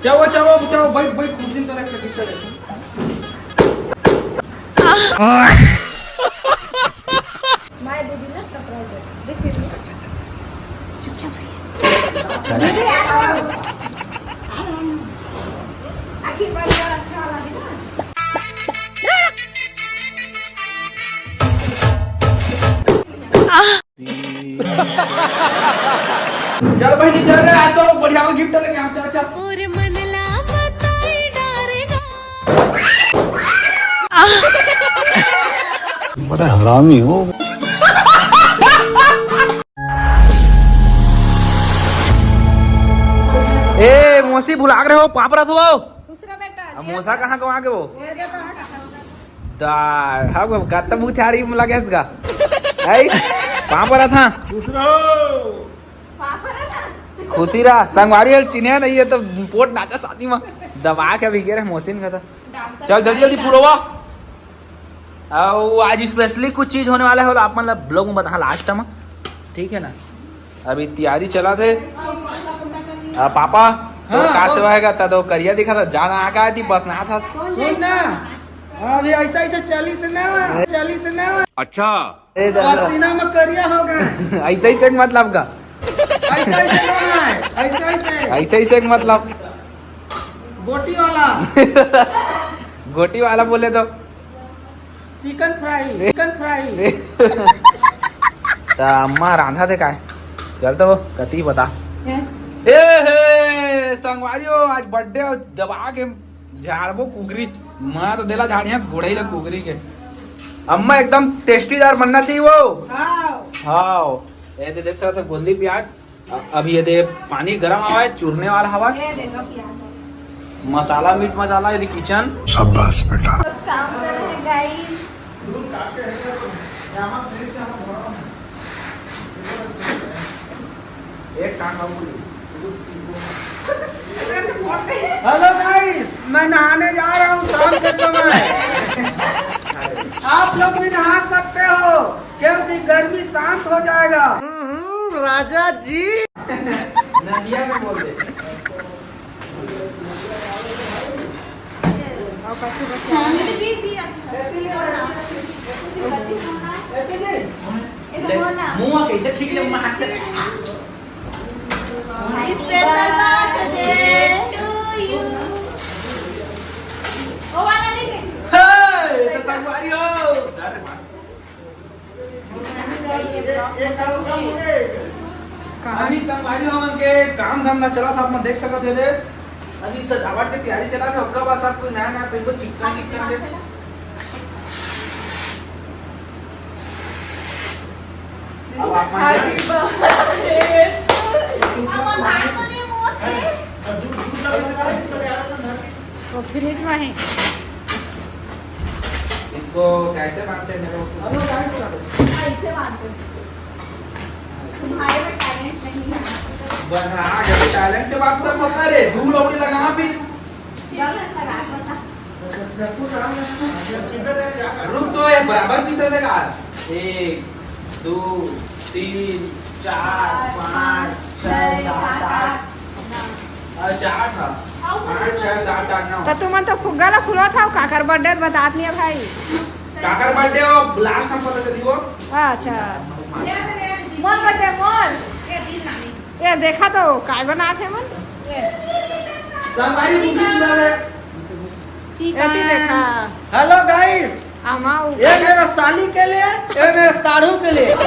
चाहो चाहो चाहो भाई भाई खुद दिन तरह का दिक्कत है। माय दीदी ना सरप्राइज देख फिर आखिर बार अच्छा लगे ना। चल भाई नीचे रे आ तो बढ़िया गिफ्ट लेके आ चल चल। और मनला बताई डारेगा। बड़ा हरामी हो। ए मौसी भुला रहे हो पापड़ा तो दूसरा बेटा मौसा कहाँ को आगे वो ये देखो दार हाँ वो गाता बहुत यारी लगे इसका आई पापड़ा था दूसरा पापा ना खुशी रहा संगवारी चिन्ह नहीं है तो पोट नाचा शादी में दबा के भी गिरे मौसिन का था। चल जल्दी जल्दी पूरा हुआ आज स्पेशली कुछ चीज होने वाला है आप मतलब ब्लॉग में बता लास्ट में ठीक है ना। अभी तैयारी चला थे पापा तो कहा से होगा तो करिया दिखा था जाना आगा थी बस ना था सुन ना अभी ऐसा ऐसा चली से ना अच्छा पसीना में करिया होगा ऐसा ही से मतलब का ऐसा ऐसे ना है ऐसे ही से मतलब बोटी वाला गोटी वाला बोले तो चिकन फ्राई तो अम्मा रांधा थे काय चल तो कती बता ए हे संगवारियो आज बर्थडे दबा के झाड़बो कुकरी मां तो देला झाड़िया घोड़ाई ले कुकरी के अम्मा एकदम टेस्टीदार बनना चाहिए वो हाँ ये दे देख सकते गोंदी प्याज अभी ये दे पानी गर्म हवा है चूरने वाला हवा मसाला मीट मसाला ये किचन शाबाश बेटा। काम कर रहे हैं गाइस। एक साथ हेलो गाइस मैं नहाने जा रहा हूँ शाम के समय आप लोग भी नहा सकते हो क्योंकि गर्मी शांत हो जाएगा। राजा जी नदिया में बोल दे और कछु बचा भी अच्छा मुंह कैसे ठीक ले मुंह हाथ से स्पेशल बर्थडे टू यू। वो वाला नहीं हे तो संगवारी हो अरे वाह अभी संगवारी हो मन के काम धंधा चला था अपन देख सकते थे अभी सजावट की तैयारी चला था कब बस आप कोई नया नया पेन को चिकन चिकन दे अब आप वो फ्रिज में है। इसको कैसे बांधते हैं मेरे को हेलो गाइस ऐसे बांधते तुम्हारे में टैलेंट नहीं है। बना जब टैलेंट के बात कर सकता रे धूल उड़ी लगा फिर रुक तो ये बराबर पीस देगा 1 2 3 4 5 6 7 8 चार था 5 6 7 8 9 तो तुम तो फुग्गा खुला था काकर बर्थडे बतात नहीं है भाई। काकर बर्थडे और लास्ट हम पता चली वो अच्छा मोर बर्थडे मोर ये देखा तो काय बना थे मन संगवारी बुकी चुरा ले एती देखा। हेलो गाइस अमाऊ ये मेरा साली के लिए ये मेरे साढ़ू के लिए और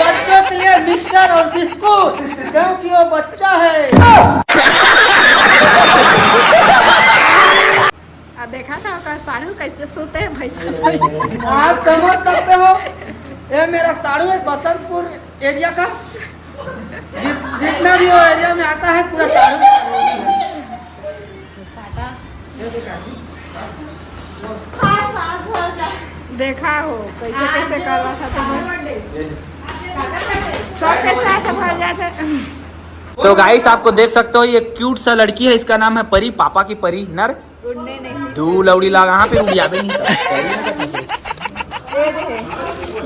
बच्चों के लिए मिक्सर और बिस्कुट क्योंकि वो बच्चा है। अब देखा था उसका साड़ू कैसे सोते हैं भैंसा। आप समझ सकते हो ये मेरा साड़ू है बसंतपुर एरिया का जितना भी वो एरिया में आता है पूरा साड़ू देखा हो कैसे कैसे कर रहा था तुम्हें सब कैसे ऐसे भर जाते। तो गाइस आपको देख सकते हो ये क्यूट सा लड़की है इसका नाम है परी पापा की परी नर उड़ने नहीं दू लौड़ी लगा यहाँ पे उड़िया भी नहीं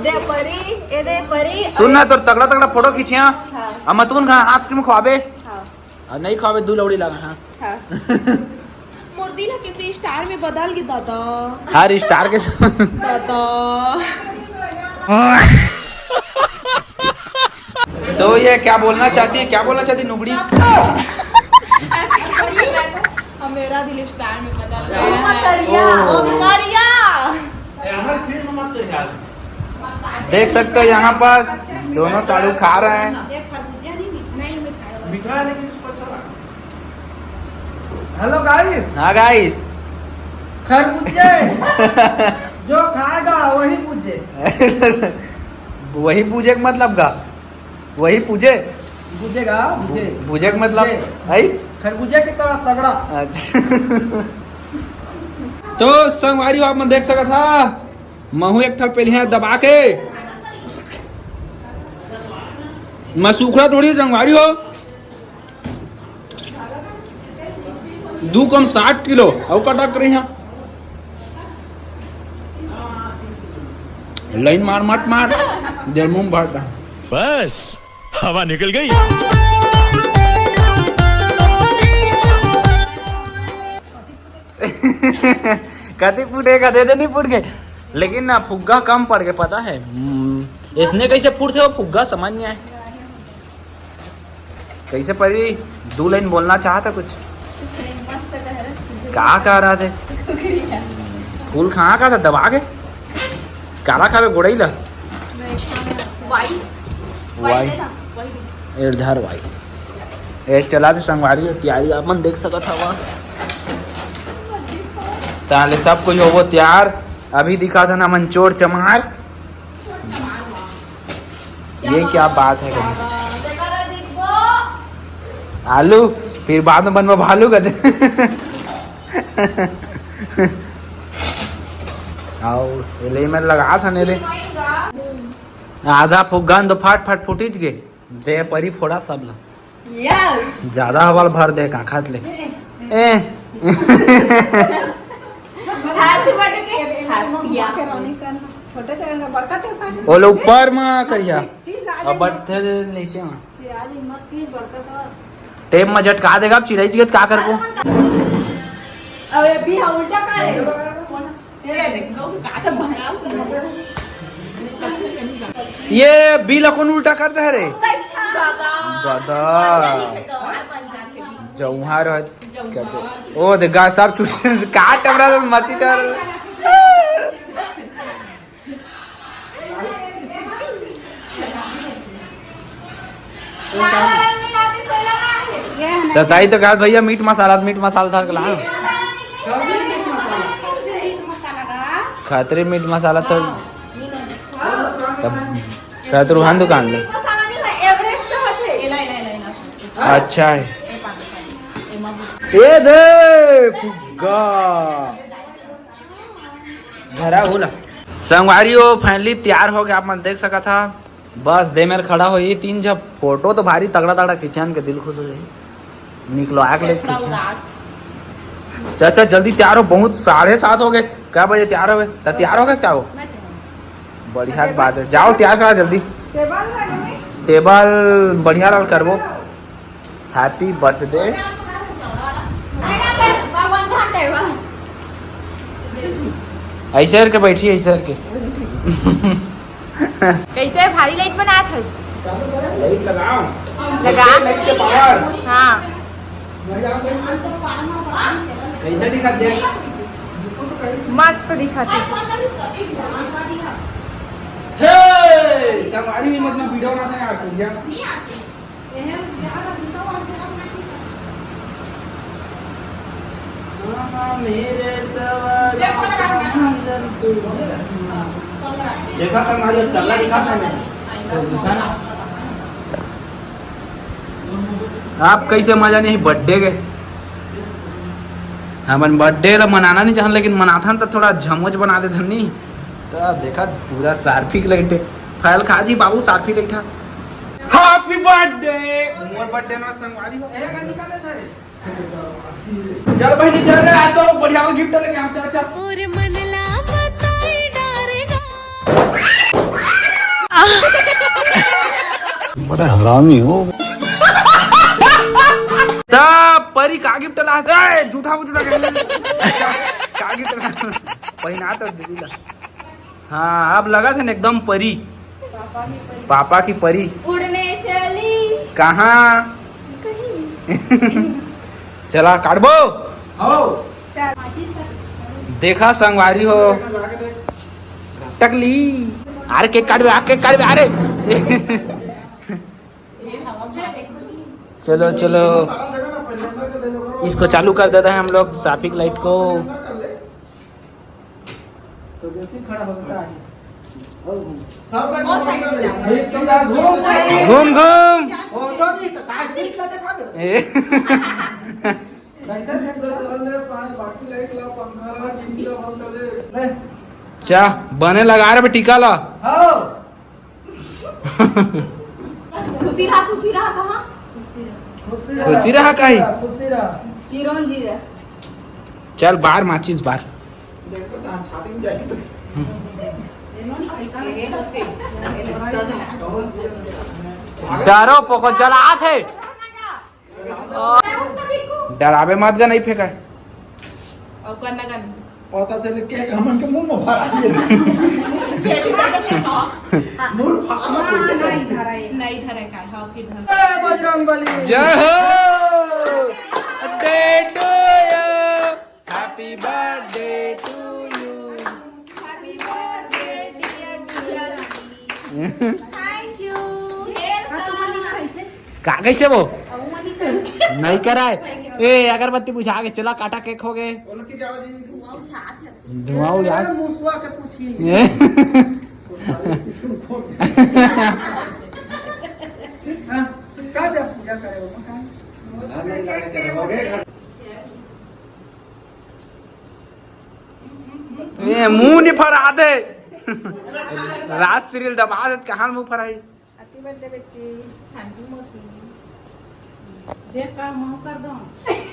दे परी ए दे परी सुन ना तो तगड़ा तगड़ा फोटो खींचिया हाँ अब मतून खा हाथ में खुआबे हाँ और नहीं खावे दू लौड़ी लगा हाँ हाँ। मुर्दीला किसी स्टार में बदल गई दादा हर स्टार के दादा। तो ये क्या बोलना चाहती है, क्या बोलना चाहती है नुबड़ी? मेरा दिल स्टार में बदल करिया। देख सकते हो यहाँ पास दोनों साड़ू खा रहे हैं। हेलो गाइस, हाँ गाइस। खरबूजे जो खाएगा वही पूजे। वही पूजे का मतलब का वही पूजे पूजेगा पूजे पूजे का मतलब पूजे। आई खरबूजे की तरह तगड़ा। अच्छा। तो संगवारी आप मन देख सका था महू एक ठल पहले दबा के मैं सूखड़ा थोड़ी संगवारी हो 2 कम 60 किलो और कटक रही है लाइन मार मत मार देर मुंह भरता बस हवा निकल गई। कति फूटेगा दे दे नहीं फूट के लेकिन ना फुग्गा कम पड़ गए पता है। इसने कैसे फूटते हो फुग्गा समझ नहीं आए कैसे पड़ी 2 लाइन बोलना चाहता कुछ कहा कह रहा थे फूल कहाँ का था दबा के काला खावे गोड़ई ला इधर वाई ए चला तो संगवारी तैयारी अपन देख सकता था वहाँ ताले सब कुछ हो वो तैयार अभी दिखा था ना मंचोर चमार ये क्या बात है आलू फिर बाद में बनवा भालू कर दे आओ ले में लगा था ने दे आधा फुग्गान तो फाट फाट फुटिज गे दे परी फोड़ा सब ला यस ज्यादा हवाल भर दे का खात ले ए हैप्पी बर्थडे के छोटे चैनल का बड़का टेप वो लोग ऊपर में करिया अब बढ़ते नीचे में टेप में झटका देगा अब चिड़ै चिगत का करबो अरे भी उल्टा का है ये बिल कौन उल्टा करता है रे दादा जौहार कहते ओ देखा सब छूट काट टमरा मची कर ताई तो कहा भैया मीट मसाला था ला खतरे मीट मसाला तो तब शत्रुघ्न दुकान ले अच्छा है ये दे फुग्गा भरा होला संगवारी हो फाइनली तैयार हो गया आप मन देख सका था बस दे मेरे खड़ा हो ये 3 जब फोटो तो भारी तगड़ा तगड़ा खिंचान के दिल खुश हो जाए निकलो आग ले चाचा जल्दी तैयार हो बहुत 7:30 हो गए क्या बजे तैयार हो गए तैयार हो गए क्या हो बढ़िया बात है जाओ तैयार करा जल्दी टेबल बढ़िया रहा करबो हैप्पी बर्थडे ऐसे करके बैठी ऐसे करके कैसे भारी लाइट बना था लाइट लगाओ लगा लाइट के पावर हाँ कैसे दिखा दे मस्त दिखाती हे संगवारी भी मतलब वीडियो बनाते हैं यार भैया मेरे सवार देखा संगवारी तल्ला दिखा मैंने आप कैसे मजा नहीं बर्थडे के हमन बर्थडे ला मनाना नहीं चाहन लेकिन मनाथा तो थोड़ा झमोज बना दे धनी तो देखा पूरा सार्फिक लगते फैल खाजी बाबू सार्फिक लग था हैप्पी बर्थडे मोर बर्थडे ना संगवारी हो चल भाई चल रहा है तो बढ़िया गिफ्ट लेके हम चल चल और मनला बताई डारेगा बड़ा हरामी हो परी का गिफ्ट ला ए झूठा का गिफ्ट पहिना तो दीदी ला। हाँ अब लगा था ना एकदम परी, पापा की परी। उड़ने चली कहाँ चला काटबो देखा संगवारी हो टकली। अरे केक काटबे अरे चलो चलो इसको चालू कर देते हैं हम लोग ट्रैफिक लाइट को। घूम घूम चा बने लगा रहे टीका ला। खुशी रहा कहाँ खुशी रहा कहीं चिरंजी रे। चल बार माचिस बार डरो पोको चला थे डरावे मत गा नहीं फेंका पता चले केक हमन के मुंह में भरा दिए मुंह फाड़ा नहीं धरे का हाँ फिर धर बजरंगबली जय हो day to you happy birthday to you. Thank you. का कैसे वो नहीं कराए ए अगरबत्ती बुझा के चला काटा केक हो गए धुआं यार मुसवा के पूछी का दे पूजा करे ये मुंह नहीं फरा दे रात सीरियल दबा दे कहाँ मुंह फराई। हैप्पी बर्थडे बेटी।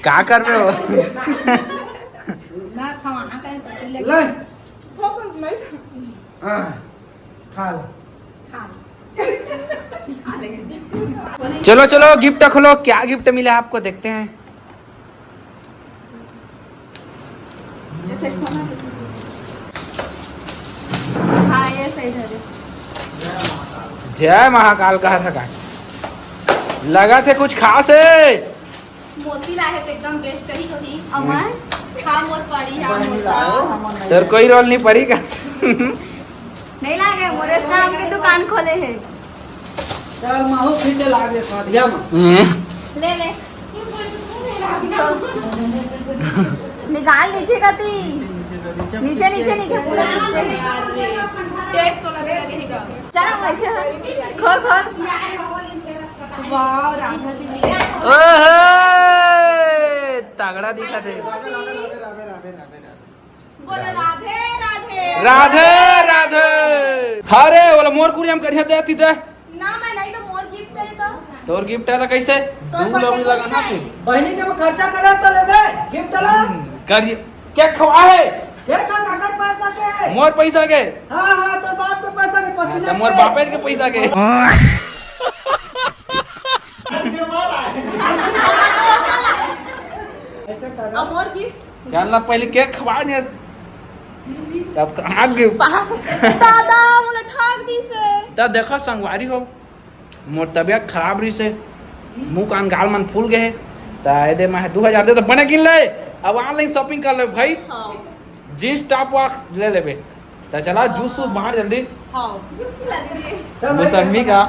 क्या कर रहे हो ले खा चलो चलो गिफ्ट खोलो क्या गिफ्ट मिला आपको देखते हैं। हाँ ये सही धरे। जय महाकाल कहा था का लगा थे कुछ खास है मोती लाए तो एकदम बेस्ट ही कही अमर हाँ मोर पड़ी हाँ मोसा तेरे कोई रोल नहीं पड़ी का नहीं लागे मोरे नाम की दुकान खोले है। चल माहू फिर लागे साधिया में ले ले निकाल नीचे का ती नीचे नीचे नीचे पूरा टेप तो लगेगा। चलो वैसे खोल वाह राधा की ओहे तगड़ा दिखा थे बोले राधे राधे राधे राधे। अरे बोला मोर कुड़ी हम कढ़िया देती थे ना मैं नहीं तो मोर गिफ्ट है तो तोर गिफ्ट है तो कैसे तोर दूर birthday लगाना को तू बहनी के खर्चा करे तो लेबे गिफ्ट ला करिए क्या खवा है केक का कागज पैसा के मोर पैसा के हां तो बाप के पैसा के पसीना तो मोर बापे के पैसा के ऐसे कर और मोर गिफ्ट चलना पहले केक खवा ने तब कहाँ दादा मुझे ठाक दी से तब देखो संगवारी हो मोर तबियत खराब रही से मुंह कान गाल मन फूल गए तो मैं 2000 दे तो बने गिन ले अब ऑनलाइन शॉपिंग कर ले भाई जींस टॉप वाक ले लेबे तो चला जूस वूस बाहर जल्दी मौसमी का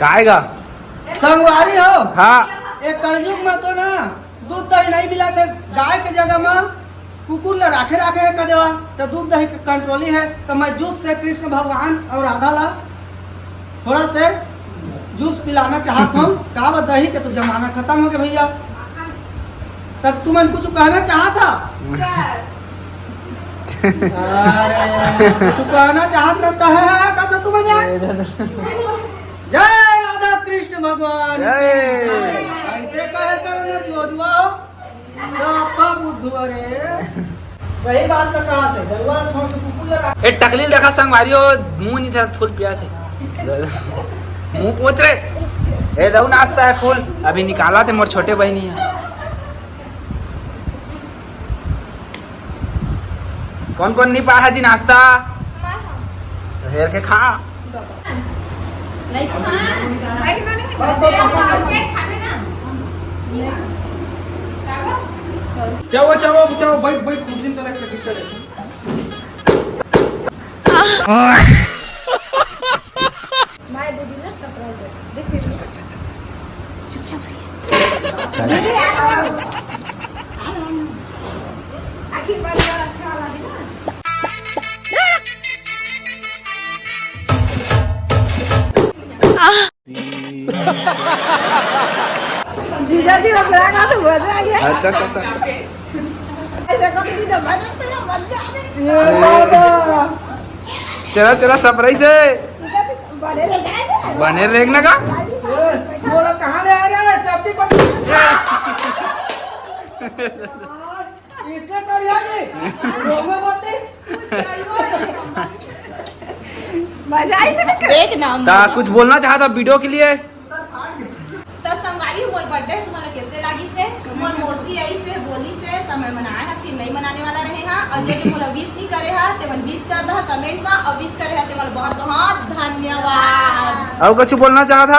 काएगा संगवारी हो हाँ एक कलयुग में तो ना दूध दही नहीं मिला थे गाय के जगह में कुकुर ले राखे है का देवा तो दूध दही के कंट्रोली है तो मैं जूस से कृष्ण भगवान और राधा ला थोड़ा से जूस पिलाना चाहता हूँ कहा दही के तो जमाना खत्म हो गया भैया तब तुमने कुछ कहना चाहा था अरे कुछ कहना चाहता तो है का तुम्हें जय राधा कृष्ण भगवान ऐसे कहे करो ना जोजुआ पापा बुद्धू अरे सही बात तो कहा थे जलवा छोड़ के कुकुर लगा ए टकली देखा संग मारियो मुंह नहीं था फुल पिया थे मुंह पोच रहे ए दऊ नाश्ता है फूल अभी निकाला थे मोर छोटे बहनी है। कौन कौन नहीं पाया जी नाश्ता तो हेर के खा। चलो चलो चलो बैठ बैठ कुर्सी पे रख के चले। माय दीदी ना सरप्राइज देख आखिर बार अच्छा वाला है ना। जीजा जी लोग लगा तो मजा आ गया। अच्छा अच्छा अच्छा ऐसा कर जीजा मजा तो मजा आ गया। चलो चलो सरप्राइज है बने रह गए बने रहेगा का वो लोग कहाँ ले आ रहे हैं सेफ्टी पर इसने कर दिया जी रोमे बोलते मजा आई से एक नाम ता कुछ बोलना चाहता वीडियो के लिए। तो संगवारी मोर बर्थडे तुम्हारा कैसे लागी से मोर मौसी आई से बोली से तो मैं मनाया है फिर नहीं मनाने वाला रहे हां और जो मोला विश नहीं करे हा ते मन विश कर दा कमेंट में और विश करे हा ते मन बहुत बहुत धन्यवाद। और कुछ बोलना चाहता